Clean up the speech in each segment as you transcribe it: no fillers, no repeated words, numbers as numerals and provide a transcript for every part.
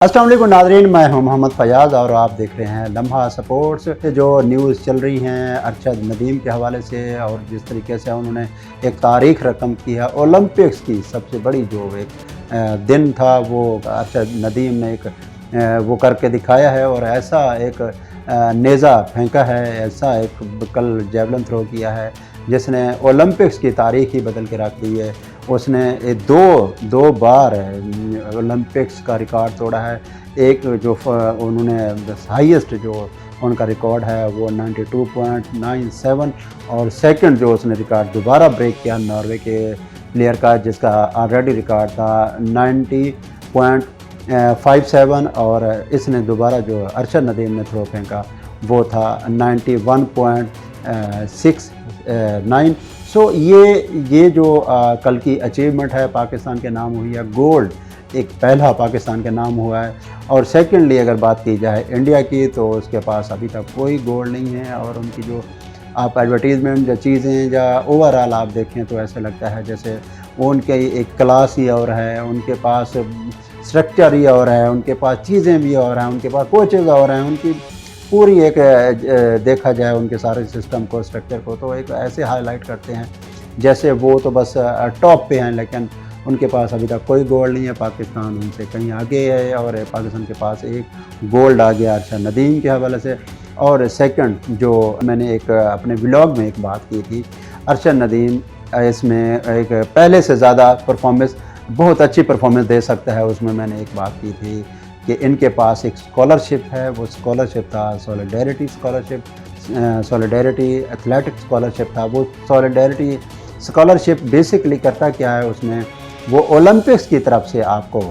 अस्सलाम वालेकुम नाज़रीन, मैं हूं मोहम्मद फयाज़ और आप देख रहे हैं लम्हा स्पोर्ट्स। जो न्यूज़ चल रही हैं अरशद नदीम के हवाले से और जिस तरीके से उन्होंने एक तारीख़ रकम की है ओलंपिक्स की सबसे बड़ी जो एक दिन था वो अरशद नदीम ने एक वो करके दिखाया है और ऐसा एक नेज़ा फेंका है, ऐसा एक कल जेवलिन थ्रो किया है जिसने ओलंपिक्स की तारीख़ ही बदल के रख दी है। उसने दो बार ओलंपिक्स का रिकॉर्ड तोड़ा है। एक जो उन्होंने हाईएस्ट जो उनका रिकॉर्ड है वो 92.97 और सेकंड जो उसने रिकॉर्ड दोबारा ब्रेक किया नॉर्वे के प्लेयर का जिसका ऑलरेडी रिकॉर्ड था 90.57 और इसने दोबारा जो अरशद नदीम ने थ्रो फेंका वो था 91.69। सो ये जो कल की अचीवमेंट है पाकिस्तान के नाम हुई है, गोल्ड एक पहला पाकिस्तान के नाम हुआ है। और सेकेंडली अगर बात की जाए इंडिया की तो उसके पास अभी तक कोई गोल्ड नहीं है और उनकी जो आप एडवर्टीज़मेंट या चीज़ें या ओवरऑल आप देखें तो ऐसे लगता है जैसे उनके एक क्लास ही और है, उनके पास स्ट्रक्चर ही और है, उनके पास चीज़ें भी और हैं, उनके पास कोचेज़ और हैं, उनकी पूरी एक देखा जाए उनके सारे सिस्टम को स्ट्रक्चर को तो एक ऐसे हाईलाइट करते हैं जैसे वो तो बस टॉप पे हैं, लेकिन उनके पास अभी तक कोई गोल्ड नहीं है। पाकिस्तान उनसे कहीं आगे है और पाकिस्तान के पास एक गोल्ड आ गया अरशद नदीम के हवाले से। और सेकंड जो मैंने एक अपने व्लॉग में एक बात की थी, अरशद नदीम इसमें एक पहले से ज़्यादा परफॉर्मेंस बहुत अच्छी परफॉर्मेंस दे सकता है। उसमें मैंने एक बात की थी कि इनके पास एक स्कॉलरशिप है, वो स्कॉलरशिप था solidarity scholarship, solidarity athletic scholarship था। वो सॉलिडेरिटी स्कॉलरशिप बेसिकली करता क्या है, उसमें वो ओलंपिक्स की तरफ से आपको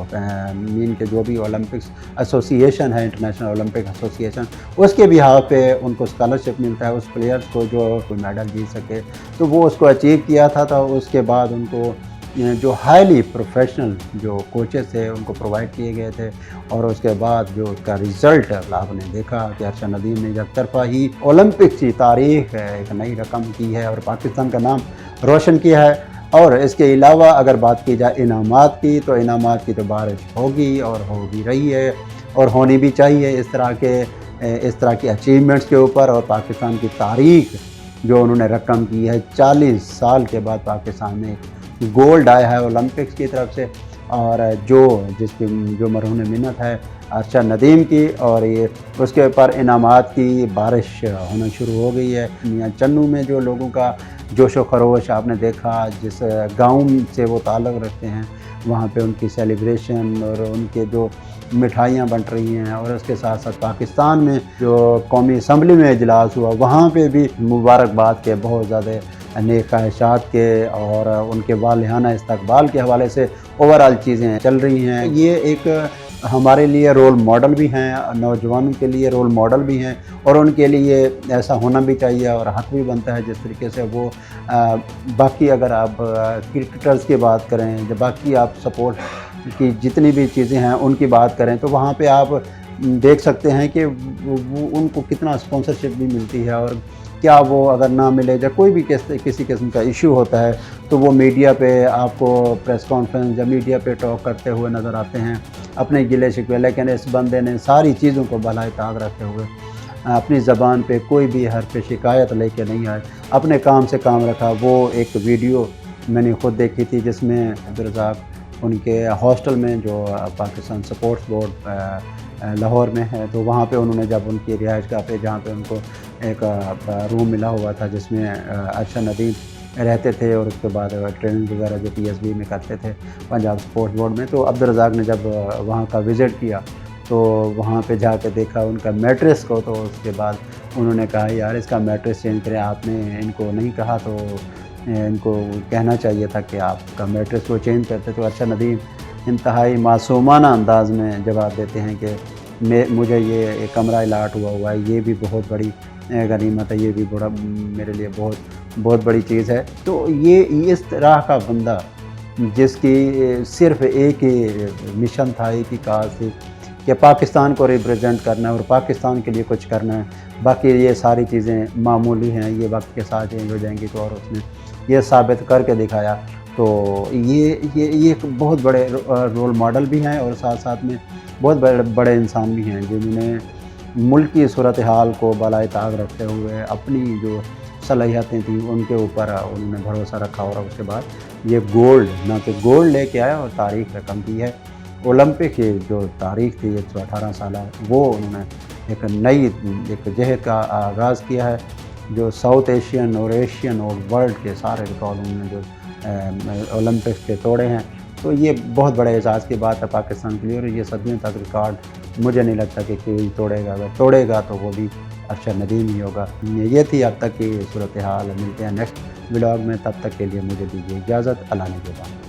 मीन के जो भी ओलंपिक्स एसोसिएशन है, इंटरनेशनल ओलंपिक एसोसिएशन, उसके बिहाफ पे उनको स्कॉलरशिप मिलता है उस प्लेयर्स को जो कोई मेडल जीत सके। तो वो उसको अचीव किया था। तो उसके बाद उनको जो हाईली प्रोफेशनल जो कोचेस थे उनको प्रोवाइड किए गए थे और उसके बाद जो उसका रिज़ल्ट आपने देखा कि अरशद नदीम ने एक तरफा ही ओलंपिक्स की तारीख़ एक नई रकम की है और पाकिस्तान का नाम रोशन किया है। और इसके अलावा अगर बात की जाए इनामात की तो इनामात की तो बारिश होगी और हो भी रही है और होनी भी चाहिए इस तरह की अचीवमेंट्स के ऊपर। और पाकिस्तान की तारीख़ जो उन्होंने रकम की है, 40 साल के बाद पाकिस्तान में गोल्ड आया है ओलंपिक्स की तरफ से और जो मरहून मिन्नत है अरशद नदीम की और ये उसके ऊपर इनामात की बारिश होना शुरू हो गई है। मियां चन्नू में जो लोगों का जोश व खरोश आपने देखा, जिस गाँव से वो ताल्लुक़ रखते हैं वहाँ पे उनकी सेलिब्रेशन और उनके जो मिठाइयाँ बंट रही हैं और उसके साथ साथ पाकिस्तान में जो कौमी असम्बली में इजलास हुआ वहाँ पे भी मुबारकबाद के बहुत ज़्यादा नेक ख्वाहिशात के और उनके वालिहाना इस्तकबाल के हवाले से ओवरऑल चीज़ें चल रही हैं। ये एक हमारे लिए रोल मॉडल भी हैं, नौजवानों के लिए रोल मॉडल भी हैं और उनके लिए ऐसा होना भी चाहिए और हक़ भी बनता है। जिस तरीके से वो बाकी अगर आप क्रिकेटर्स की बात करें, जब बाकी आप सपोर्ट की जितनी भी चीज़ें हैं उनकी बात करें तो वहाँ पे आप देख सकते हैं कि वो उनको कितना स्पॉन्सरशिप भी मिलती है और क्या वो अगर ना मिले या कोई भी किसी किस्म का इशू होता है तो वो मीडिया पे आपको प्रेस कॉन्फ्रेंस या मीडिया पे टॉक करते हुए नज़र आते हैं अपने गिले शिकवे। लेकिन इस बंदे ने सारी चीज़ों को भलाई ताक रखते हुए अपनी ज़बान पे कोई भी हर्फ शिकायत लेके नहीं आए, अपने काम से काम रखा। वो एक वीडियो मैंने ख़ुद देखी थी जिसमें अब्दुर्रज़ाक उनके हॉस्टल में जो पाकिस्तान स्पोर्ट्स बोर्ड लाहौर में है तो वहाँ पे उन्होंने जब उनकी रिहाइशगाह पे जहाँ पे उनको एक रूम मिला हुआ था जिसमें अरशद नदीम रहते थे और उसके बाद ट्रेनिंग वगैरह जो PSB में करते थे पंजाब स्पोर्ट्स बोर्ड में, तो अब्दुर्रज़ाक ने जब वहाँ का विज़िट किया तो वहाँ पे जाके देखा उनका मैट्रेस को, तो उसके बाद उन्होंने कहा यार इसका मैट्रेस चेंज करें। आपने इनको नहीं कहा तो इनको कहना चाहिए था कि आपका मैट्रेस को चेंज करते। तो अरशद नदीम इंतहाई मासूमाना अंदाज़ में जवाब देते हैं कि मुझे ये कमरा अलाट हुआ है, ये भी बहुत बड़ी गनीमत है, ये भी बड़ा मेरे लिए बहुत बड़ी चीज़ है। तो ये इस तरह का बंदा जिसकी सिर्फ़ एक ही मिशन था, एक ही काज थी कि पाकिस्तान को रिप्रेजेंट करना है और पाकिस्तान के लिए कुछ करना है, बाकी ये सारी चीज़ें मामूली हैं, ये वक्त के साथ चेंज हो जाएंगी। तो और उसने ये साबित करके दिखाया تو یہ ایک بہت بڑے رول ماڈل بھی ہیں اور ساتھ ساتھ میں بہت بڑے انسان بھی ہیں جنہوں نے ملک کی صورتحال کو بالائے طاق رکھتے ہوئے اپنی جو صلاحیتیں تھیں ان کے اوپر انہوں نے بھروسہ رکھا اور اس کے بعد یہ گولڈ نہ کہ گولڈ لے کے آیا اور تاریخ رقم کی ہے۔ اولمپک کی جو تاریخ تھی 118 سالہ وہ انہوں نے ایک نئی ایک جہد کا آغاز کیا ہے، جو ساؤتھ ایشین اور ایشین اور ورلڈ کے سارے ریکارڈ انہوں نے جو اولمپکس کے توڑے ہیں۔ تو یہ بہت بڑے اعزاز کی بات ہے پاکستان کے لیے، اور یہ صدیوں تک ریکارڈ مجھے نہیں لگتا کہ کوئی توڑے گا، اگر توڑے گا تو وہ بھی ارشد ندیم ہی ہوگا۔ یہ تھی اب تک کی صورتحال، ملتے ہیں نیکسٹ ولاگ میں، تب تک کے لیے مجھے دیجیے اجازت، اللہ نگہبان۔